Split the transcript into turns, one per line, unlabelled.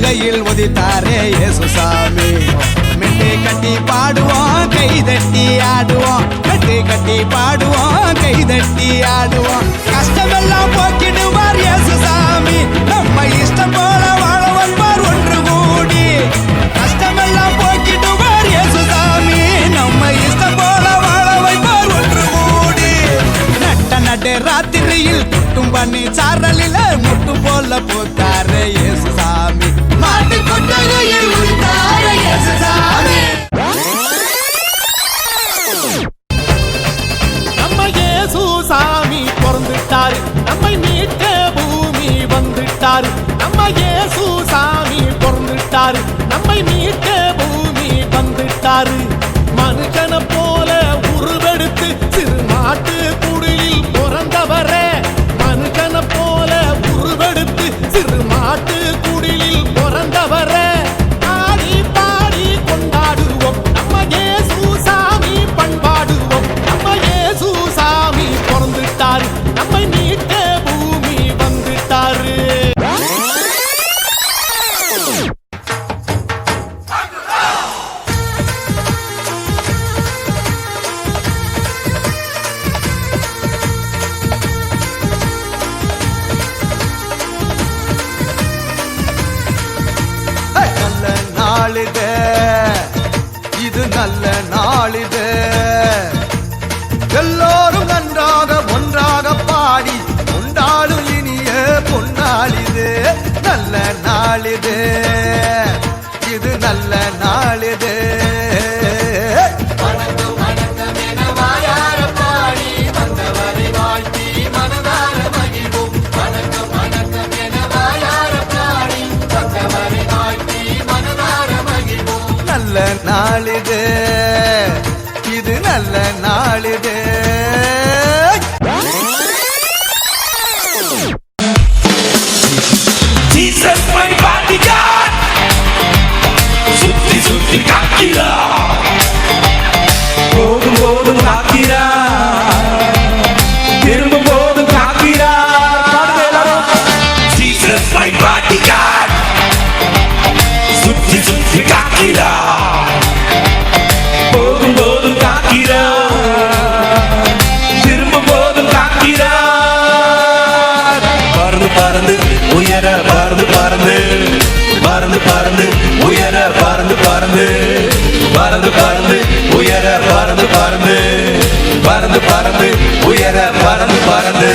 சிலுவையில் உதித்தாரே இயேசுசாமி. மெட்டு கட்டி பாடுவோம், கைதட்டி ஆடுவோம், மெட்டு கட்டி பாடுவோம், கைதட்டி ஆடுவோம். கஷ்டமெல்லாம் போக்கிடுவார் இயேசுசாமி, நம்ம இஷ்டம் போல வாழ வைப்பார் ஒன்று கூடி. கஷ்டமெல்லாம் போக்கிடுவார் இயேசுசாமி, நம்ம இஷ்டம் போல வாழ வைப்பார் ஒன்று கூடி. நட்ட ராத்திரியில் குட்டும் பண்ணி சாரலில முட்டு போல போத்தாரே இயேசுசாமி. மாட்டு கொட்டகையில் உயிர்த்தாரே இயேசுசாமி.
நம்ம இயேசுசாமி பிறந்துட்டாரு, நம்மை மீட்க பூமி வந்துட்டாரு. நம்ம இயேசுசாமி பிறந்துட்டாரு, நம்மை மீட்க பூமி வந்துட்டாரு. மனுஷனை போல உருவெடுத்து சிறு மாட்டு குடிலில் பிறந்தவரே. மனுஷனை போல உருவெடுத்து சிறு மாட்டு குடிலில் பிறந்தவரே. ஆடி பாடி கொண்டாடுவோம், நம்ம இயேசுசாமி பண்பாடுவோம். நம்ம இயேசுசாமி பிறந்துட்டாரு, நம்மை மீட்க பூமி வந்துட்டாரு.
நல்ல நாளிது, இது நல்ல நாளிது. எல்லோரும் நன்றாக ஒன்றாக பாடி கொண்டாடும் இனிய பொன்னாளிது. நல்ல நாளிது, இது நல்ல நாளிது. நல்ல நாளிது, இது நல்ல நாளிது.
Jesus my bodyguard, சுத்தி சுத்தி காக்கிறா, போதும் போதும் காக்கிறா, திரும்ப போதும் காக்கிறா. Jesus my bodyguard, சுத்தி சுத்தி காக்கிறா, போதும் போதும் காக்கிறா, திரும்ப போதும் காக்கிறா. பறந்து பறந்து உயர பறந்து பறந்து பறந்து பறந்து உயர பறந்து பறந்து பறந்து பறந்து உயர பறந்து பறந்து பறந்து பறந்து உயர பறந்து பறந்து